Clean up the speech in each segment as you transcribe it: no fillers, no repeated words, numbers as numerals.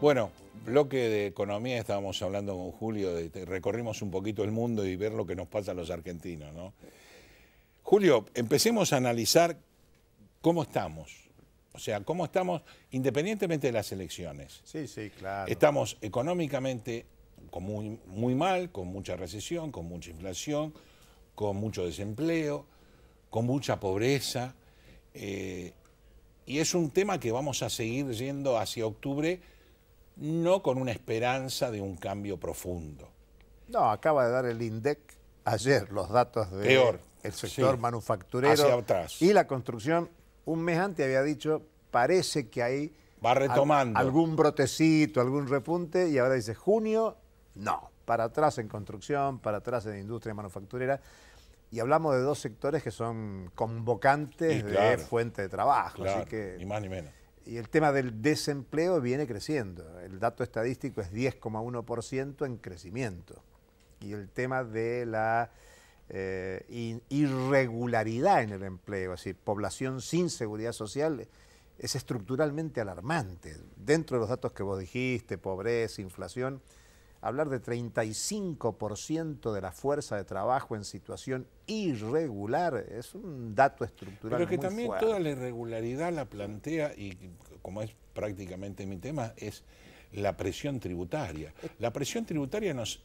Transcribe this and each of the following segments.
Bueno, bloque de economía, estábamos hablando con Julio, recorrimos un poquito el mundo y ver lo que nos pasa a los argentinos, ¿no? Julio, empecemos a analizar cómo estamos. O sea, cómo estamos independientemente de las elecciones. Sí, sí, claro. Estamos económicamente muy mal, con mucha recesión, con mucha inflación, con mucho desempleo, con mucha pobreza. Y es un tema que vamos a seguir yendo hacia octubre, no con una esperanza de un cambio profundo. No, acaba de dar el INDEC ayer los datos del sector sí, manufacturero hacia atrás. Y la construcción. Un mes antes había dicho, parece que hay Va retomando. algún brotecito, algún repunte, y ahora dice junio, no, para atrás en construcción, para atrás en industria manufacturera. Y hablamos de dos sectores que son convocantes de fuente de trabajo. Claro, así que, ni más ni menos. Y el tema del desempleo viene creciendo. El dato estadístico es 10,1% en crecimiento. Y el tema de la irregularidad en el empleo, es decir, población sin seguridad social, es estructuralmente alarmante. Dentro de los datos que vos dijiste, pobreza, inflación, hablar de 35% de la fuerza de trabajo en situación irregular es un dato estructural muy fuerte. Pero que también toda la irregularidad la plantea, y como es prácticamente mi tema, es la presión tributaria. La presión tributaria nos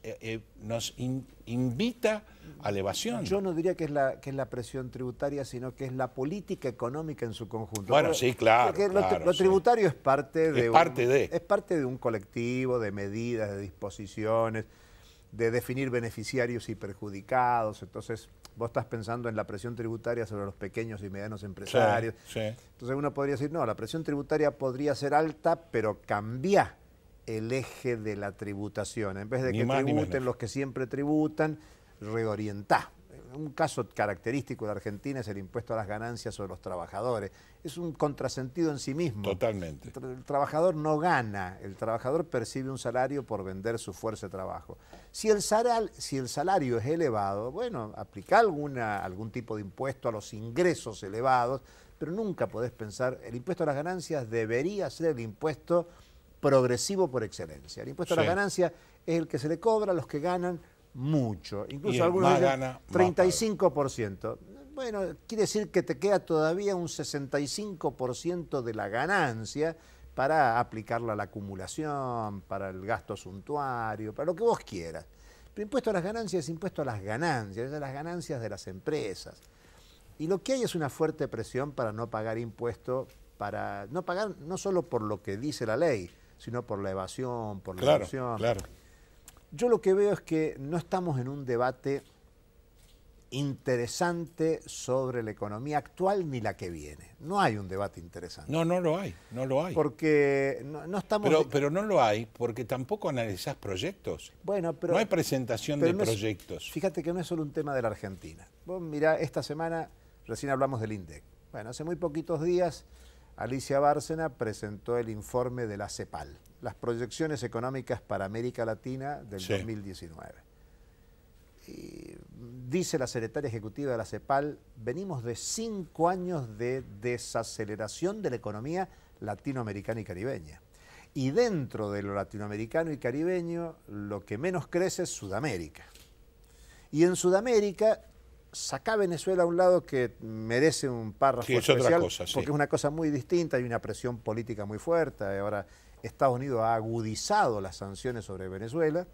invita a la evasión. Yo no diría que es la presión tributaria, sino que es la política económica en su conjunto. Bueno, sí, claro. Porque lo tributario es parte de un colectivo, de medidas, de disposiciones, de definir beneficiarios y perjudicados. Entonces, vos estás pensando en la presión tributaria sobre los pequeños y medianos empresarios. Sí. Entonces uno podría decir, no, la presión tributaria podría ser alta, pero cambia el eje de la tributación. En vez de que tributen los que siempre tributan, reorientá. Un caso característico de Argentina es el impuesto a las ganancias sobre los trabajadores. Es un contrasentido en sí mismo. Totalmente. El trabajador no gana, el trabajador percibe un salario por vender su fuerza de trabajo. Si el salario es elevado, bueno, aplica algún tipo de impuesto a los ingresos elevados, pero nunca podés pensar, el impuesto a las ganancias debería ser el impuesto progresivo por excelencia. El impuesto a las ganancias es el que se le cobra a los que ganan mucho, incluso algunos dicen 35%. Bueno, quiere decir que te queda todavía un 65% de la ganancia para aplicarla a la acumulación, para el gasto suntuario, para lo que vos quieras. Pero impuesto a las ganancias es impuesto a las ganancias de las empresas. Y lo que hay es una fuerte presión para no pagar impuestos, para no pagar no solo por lo que dice la ley, sino por la evasión, por la evasión. Claro. Yo lo que veo es que no estamos en un debate interesante sobre la economía actual ni la que viene. No hay un debate interesante. No lo hay. Porque no estamos... Pero no lo hay porque tampoco analizás proyectos. Bueno, pero... No hay presentación de proyectos. Fíjate que no es solo un tema de la Argentina. Vos mirá, esta semana recién hablamos del INDEC. Bueno, hace muy poquitos días Alicia Bárcena presentó el informe de la CEPAL, las proyecciones económicas para América Latina del 2019. Y dice la secretaria ejecutiva de la CEPAL, venimos de 5 años de desaceleración de la economía latinoamericana y caribeña. Y dentro de lo latinoamericano y caribeño, lo que menos crece es Sudamérica. Y en Sudamérica, sacá Venezuela a un lado que merece un párrafo especial, porque es una cosa muy distinta, hay una presión política muy fuerte. Ahora Estados Unidos ha agudizado las sanciones sobre Venezuela.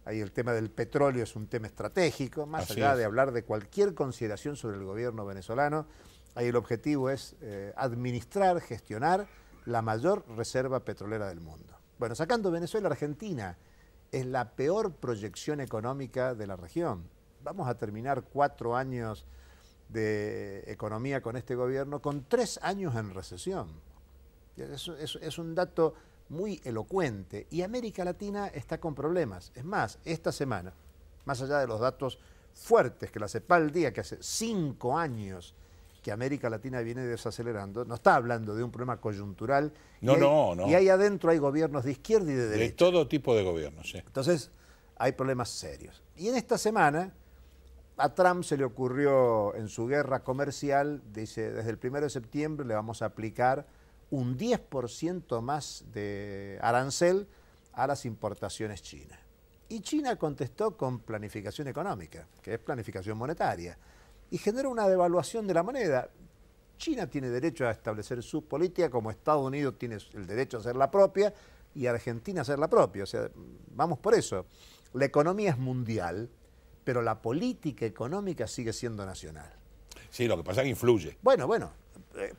Ahí el tema del petróleo es un tema estratégico, más allá de hablar de cualquier consideración sobre el gobierno venezolano. Ahí el objetivo es administrar, gestionar la mayor reserva petrolera del mundo. Bueno, sacando Venezuela, Argentina es la peor proyección económica de la región. Vamos a terminar 4 años de economía con este gobierno, con 3 años en recesión. Es un dato muy elocuente. Y América Latina está con problemas. Es más, esta semana, más allá de los datos fuertes que la CEPAL diga que hace 5 años que América Latina viene desacelerando, no está hablando de un problema coyuntural. No. Y ahí adentro hay gobiernos de izquierda y de derecha. De todo tipo de gobiernos, sí. Entonces, hay problemas serios. Y en esta semana, a Trump se le ocurrió en su guerra comercial, dice, desde el 1 de septiembre le vamos a aplicar un 10% más de arancel a las importaciones chinas. Y China contestó con planificación económica, que es planificación monetaria, y generó una devaluación de la moneda. China tiene derecho a establecer su política, como Estados Unidos tiene el derecho a hacer la propia, y Argentina a hacer la propia. O sea, vamos por eso. La economía es mundial, pero la política económica sigue siendo nacional. Sí, lo que pasa es que influye. Bueno,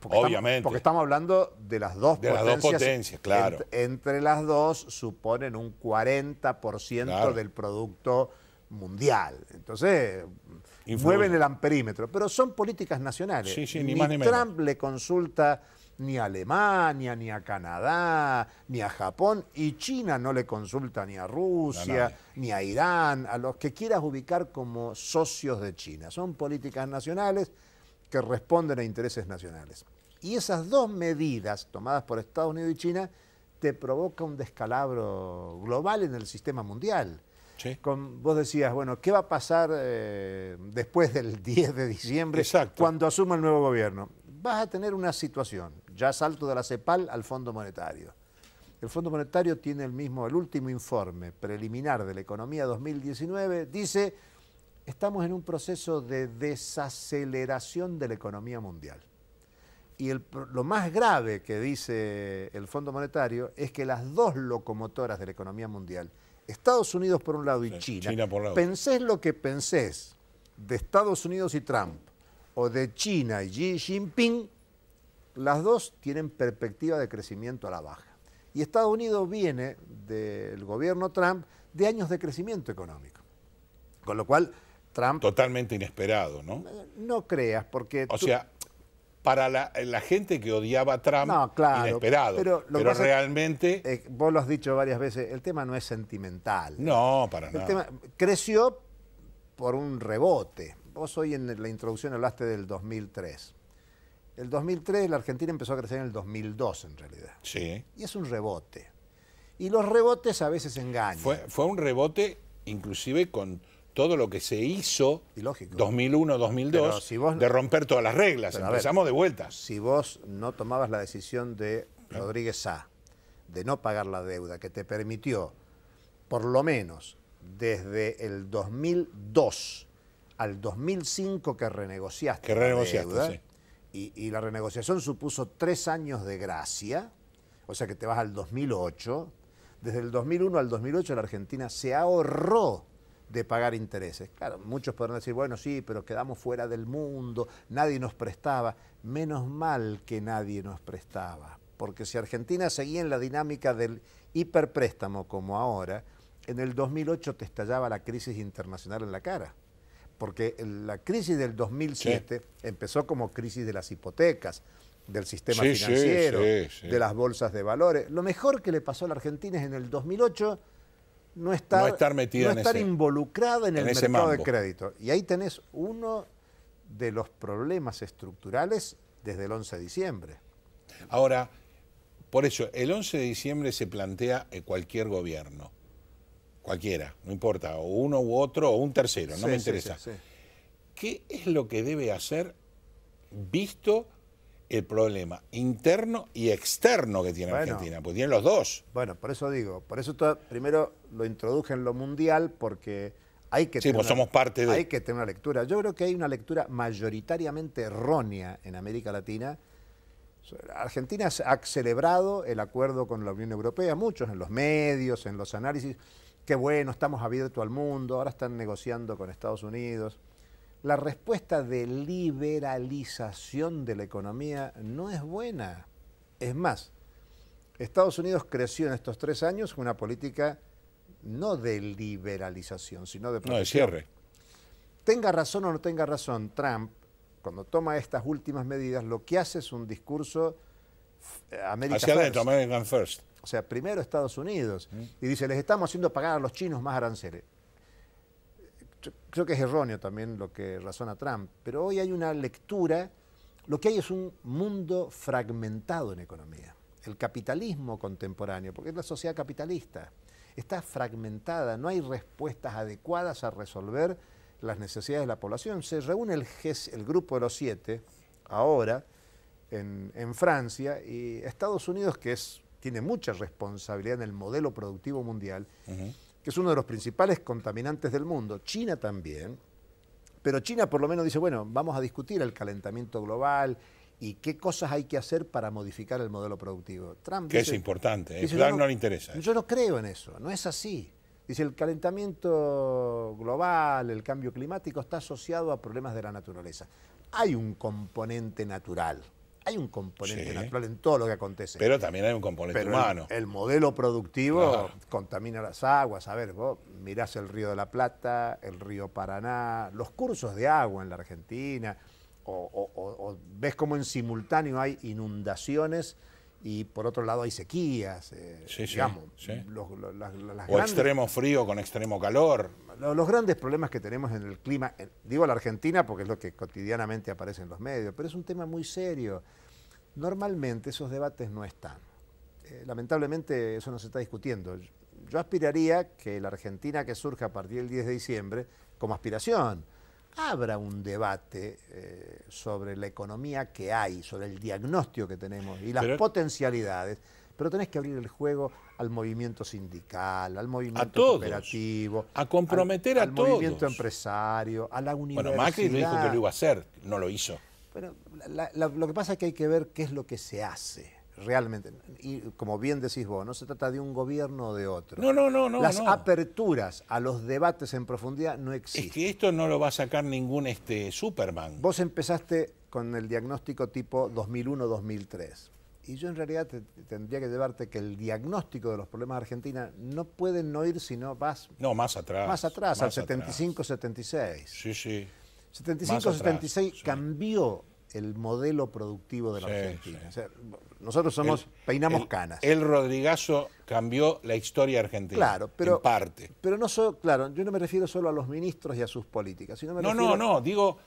Obviamente. Porque estamos hablando de las dos potencias. Las dos potencias, claro. Entre las dos suponen un 40% claro. del producto mundial. Entonces, influye. Mueven el amperímetro. Pero son políticas nacionales. Sí, sí, ni más ni menos. Trump le consulta ni a Alemania, ni a Canadá, ni a Japón, y China no le consulta ni a Rusia, ni a Irán, a los que quieras ubicar como socios de China. Son políticas nacionales que responden a intereses nacionales. Y esas dos medidas tomadas por Estados Unidos y China te provoca un descalabro global en el sistema mundial. Sí. Vos decías, bueno, ¿qué va a pasar después del 10 de diciembre Exacto. cuando asuma el nuevo gobierno? Vas a tener una situación, ya salto de la CEPAL al Fondo Monetario. El Fondo Monetario tiene el último informe preliminar de la economía 2019, dice, estamos en un proceso de desaceleración de la economía mundial. Y lo más grave que dice el Fondo Monetario es que las dos locomotoras de la economía mundial, Estados Unidos por un lado y China por la otra. Pensés lo que pensés de Estados Unidos y Trump, o de China y Xi Jinping, las dos tienen perspectiva de crecimiento a la baja. Y Estados Unidos viene del gobierno Trump de años de crecimiento económico. Con lo cual, Trump... Totalmente inesperado, ¿no? No creas, porque... O sea, para la gente que odiaba a Trump, no, claro, inesperado. Pero realmente... vos lo has dicho varias veces, el tema no es sentimental. No, para nada. El tema creció por un rebote. Vos hoy en la introducción hablaste del 2003. El 2003 la Argentina empezó a crecer en el 2002 en realidad. Sí. Y es un rebote. Y los rebotes a veces engañan. Fue un rebote inclusive con todo lo que se hizo 2001, 2002, si de romper todas las reglas. Empezamos de vuelta. Si vos no tomabas la decisión de Rodríguez Sá de no pagar la deuda que te permitió, por lo menos desde el 2002 al 2005 que renegociaste la deuda, sí. Y la renegociación supuso 3 años de gracia, o sea que te vas al 2008. Desde el 2001 al 2008 la Argentina se ahorró de pagar intereses. Claro, muchos podrán decir, bueno, sí, pero quedamos fuera del mundo, nadie nos prestaba. Menos mal que nadie nos prestaba, porque si Argentina seguía en la dinámica del hiperpréstamo como ahora, en el 2008 te estallaba la crisis internacional en la cara. Porque la crisis del 2007 empezó como crisis de las hipotecas, del sistema financiero, de las bolsas de valores. Lo mejor que le pasó a la Argentina es en el 2008 no estar involucrada en el mercado de crédito. Y ahí tenés uno de los problemas estructurales desde el 11 de diciembre. Ahora, por eso, el 11 de diciembre se plantea cualquier gobierno. Cualquiera, no importa, o uno u otro, o un tercero, no me interesa. ¿Qué es lo que debe hacer visto el problema interno y externo que tiene Argentina? Pues tiene los dos. Bueno, por eso digo, primero lo introduje en lo mundial, porque hay que tener somos parte de... Hay que tener una lectura. Yo creo que hay una lectura mayoritariamente errónea en América Latina. Argentina ha celebrado el acuerdo con la Unión Europea, muchos en los medios, en los análisis. Qué bueno, estamos abiertos al mundo, ahora están negociando con Estados Unidos. La respuesta de liberalización de la economía no es buena. Es más, Estados Unidos creció en estos 3 años con una política no de liberalización, sino de protección. No, de cierre. Tenga razón o no tenga razón, Trump, cuando toma estas últimas medidas, lo que hace es un discurso hacia adentro, American First. O sea, primero Estados Unidos. Y dice, les estamos haciendo pagar a los chinos más aranceles. Creo que es erróneo también lo que razona Trump, pero hoy hay una lectura, lo que hay es un mundo fragmentado en economía. El capitalismo contemporáneo, porque es la sociedad capitalista, está fragmentada, no hay respuestas adecuadas a resolver las necesidades de la población. Se reúne el grupo de los 7 ahora en Francia, y Estados Unidos, que tiene mucha responsabilidad en el modelo productivo mundial, que es uno de los principales contaminantes del mundo, China también, pero China por lo menos dice, bueno, vamos a discutir el calentamiento global y qué cosas hay que hacer para modificar el modelo productivo. Trump que dice, es importante, dice, claro, no le interesa. Yo no creo en eso, no es así. Dice, el calentamiento global, el cambio climático está asociado a problemas de la naturaleza. Hay un componente natural. Hay un componente natural en todo lo que acontece. Pero también hay un componente humano. El modelo productivo contamina las aguas. A ver, vos mirás el río de la Plata, el río Paraná, los cursos de agua en la Argentina, o ves cómo en simultáneo hay inundaciones y por otro lado hay sequías. Digamos, o extremo frío con extremo calor. Los grandes problemas que tenemos en el clima, digo la Argentina porque es lo que cotidianamente aparece en los medios, pero es un tema muy serio. Normalmente esos debates no están. Lamentablemente eso no se está discutiendo. Yo aspiraría que la Argentina que surja a partir del 10 de diciembre, como aspiración, abra un debate sobre la economía que hay, sobre el diagnóstico que tenemos y las potencialidades. Pero tenés que abrir el juego al movimiento sindical, al movimiento cooperativo, a comprometer a todos. Al movimiento empresario, a la universidad. Bueno, Macri le dijo que lo iba a hacer, no lo hizo. Bueno, lo que pasa es que hay que ver qué es lo que se hace realmente. Y como bien decís vos, no se trata de un gobierno o de otro. No. Las aperturas a los debates en profundidad no existen. Es que esto no lo va a sacar ningún Superman. Vos empezaste con el diagnóstico tipo 2001-2003. Y yo en realidad tendría que llevarte que el diagnóstico de los problemas de Argentina no pueden no ir si no vas... No, más atrás. Más atrás, al 75-76. Sí. 75-76 cambió el modelo productivo de la Argentina. O sea, nosotros peinamos canas. El Rodrigazo cambió la historia argentina. Claro, pero en parte. Pero no claro, yo no me refiero solo a los ministros y a sus políticas, sino me refiero... No, digo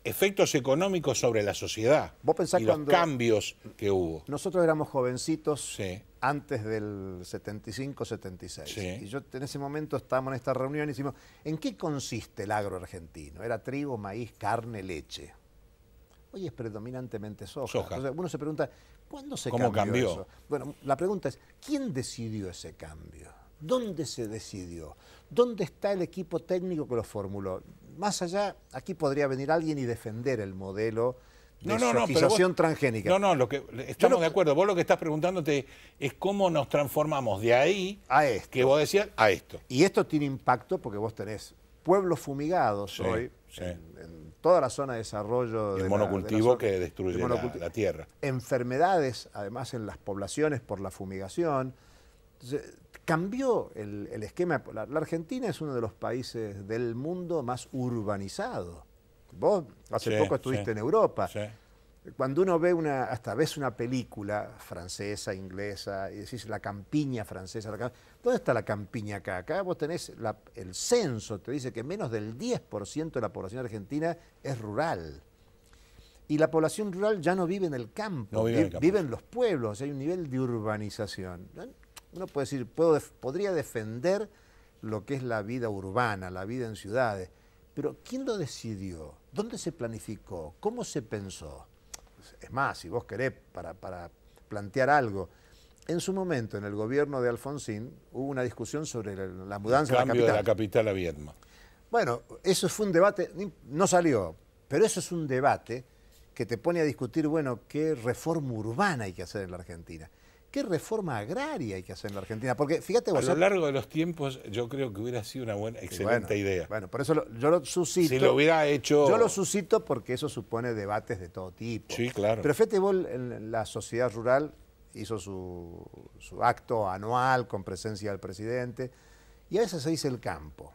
efectos económicos sobre la sociedad. Vos pensás y los cambios que hubo. Nosotros éramos jovencitos antes del 75-76. Y yo en ese momento estábamos en esta reunión y decimos, ¿en qué consiste el agro argentino? Era trigo, maíz, carne, leche. Hoy es predominantemente soja. Entonces uno se pregunta, ¿cuándo se cambió eso? Bueno, la pregunta es, ¿quién decidió ese cambio? ¿Dónde se decidió? ¿Dónde está el equipo técnico que lo formuló? Más allá, aquí podría venir alguien y defender el modelo de sofización transgénica. Estamos de acuerdo. Vos lo que estás preguntándote es cómo nos transformamos de ahí, a esto, que vos decías, a esto. Y esto tiene impacto porque vos tenés pueblos fumigados hoy en toda la zona de desarrollo. El monocultivo que destruye la tierra. Enfermedades, además, en las poblaciones por la fumigación. Entonces, cambió el esquema. La Argentina es uno de los países del mundo más urbanizado. Vos hace poco estuviste en Europa. Cuando uno ve hasta ves una película francesa, inglesa, y decís la campiña francesa, ¿dónde está la campiña acá? Acá vos tenés el censo, te dice que menos del 10% de la población argentina es rural. Y la población rural ya no vive en el campo, vive en los pueblos, hay un nivel de urbanización. Uno puede decir, podría defender lo que es la vida urbana, la vida en ciudades, pero ¿quién lo decidió? ¿Dónde se planificó? ¿Cómo se pensó? Es más, si vos querés, para plantear algo, en su momento, en el gobierno de Alfonsín, hubo una discusión sobre la mudanza de la capital. Cambio de la capital a Viedma. Bueno, eso fue un debate, no salió, pero eso es un debate que te pone a discutir, bueno, qué reforma urbana hay que hacer en la Argentina. ¿Qué reforma agraria hay que hacer en la Argentina? Porque fíjate vos... A lo largo de los tiempos yo creo que hubiera sido una excelente idea. Bueno, por eso yo lo suscito. Si lo hubiera hecho... Yo lo suscito porque eso supone debates de todo tipo. Sí, claro. Pero fíjate vos, la sociedad rural hizo su acto anual con presencia del presidente y a veces se dice el campo.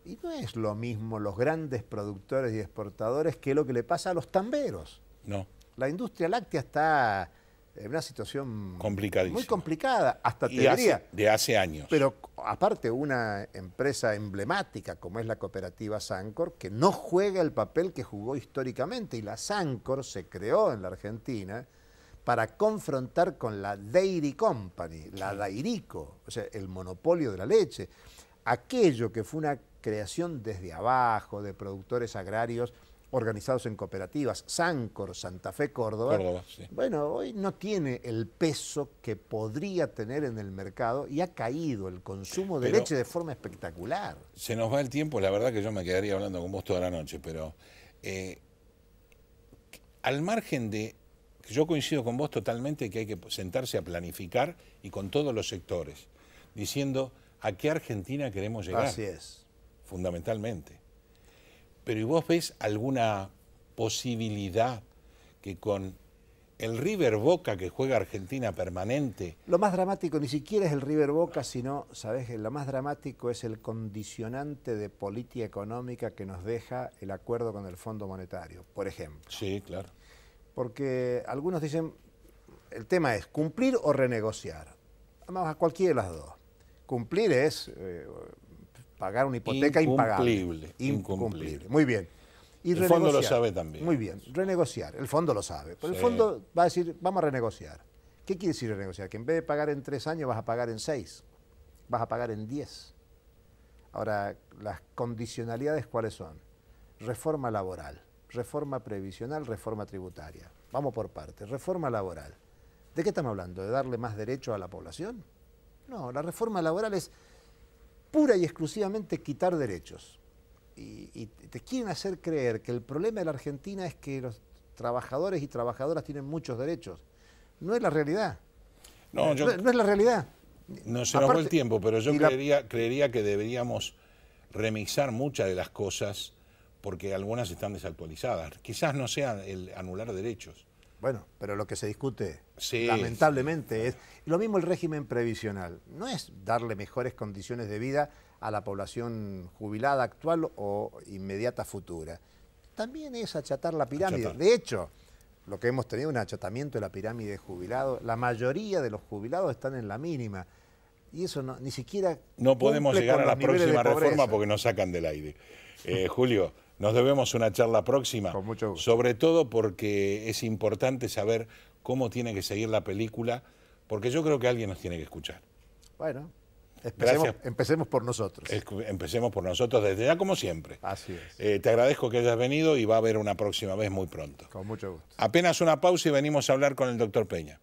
Y no es lo mismo los grandes productores y exportadores que lo que le pasa a los tamberos. No. La industria láctea está... en una situación muy complicada, hasta te diría. De hace años. Pero aparte una empresa emblemática como es la cooperativa Sancor, que no juega el papel que jugó históricamente, y la Sancor se creó en la Argentina para confrontar con la Dairy Company, la Dairico, o sea, el monopolio de la leche. Aquello que fue una creación desde abajo, de productores agrarios organizados en cooperativas, Sancor, Santa Fe, Córdoba, Sí. bueno, hoy no tiene el peso que podría tener en el mercado y ha caído el consumo de leche de forma espectacular. Se nos va el tiempo, la verdad que yo me quedaría hablando con vos toda la noche, pero al margen de, que yo coincido con vos totalmente que hay que sentarse a planificar y con todos los sectores, diciendo a qué Argentina queremos llegar. Así es. Fundamentalmente. Pero ¿y vos ves alguna posibilidad que con el River Boca que juega Argentina permanente? Lo más dramático ni siquiera es el River Boca, sino, ¿sabés? Lo más dramático es el condicionante de política económica que nos deja el acuerdo con el Fondo Monetario, por ejemplo. Sí, claro. Porque algunos dicen, el tema es cumplir o renegociar. Vamos a cualquiera de las dos. Cumplir es pagar una hipoteca impagable. Incumplible. Muy bien. Y el fondo lo sabe también. Muy bien. Renegociar. El fondo lo sabe. Pero el fondo va a decir, vamos a renegociar. ¿Qué quiere decir renegociar? Que en vez de pagar en 3 años vas a pagar en 6. Vas a pagar en 10. Ahora, las condicionalidades, ¿cuáles son? Reforma laboral, reforma previsional, reforma tributaria. Vamos por partes. Reforma laboral. ¿De qué estamos hablando? ¿De darle más derecho a la población? No, la reforma laboral es pura y exclusivamente quitar derechos. Y te quieren hacer creer que el problema de la Argentina es que los trabajadores y trabajadoras tienen muchos derechos. No es la realidad. No es la realidad. No se nos fue el tiempo, pero yo creería que deberíamos remixar muchas de las cosas porque algunas están desactualizadas. Quizás no sea el anular derechos. Bueno, pero lo que se discute, lamentablemente, es lo mismo el régimen previsional. No es darle mejores condiciones de vida a la población jubilada actual o inmediata futura. También es achatar la pirámide. De hecho, lo que hemos tenido es un achatamiento de la pirámide de jubilados. La mayoría de los jubilados están en la mínima. Y eso ni siquiera... No podemos llegar a la próxima reforma porque nos sacan del aire. Julio, nos debemos una charla próxima. Con mucho gusto. Sobre todo porque es importante saber cómo tiene que seguir la película, porque yo creo que alguien nos tiene que escuchar. Bueno, empecemos por nosotros. Empecemos por nosotros desde ya, como siempre. Así es. Te agradezco que hayas venido y va a haber una próxima vez muy pronto. Con mucho gusto. Apenas una pausa y venimos a hablar con el doctor Peña.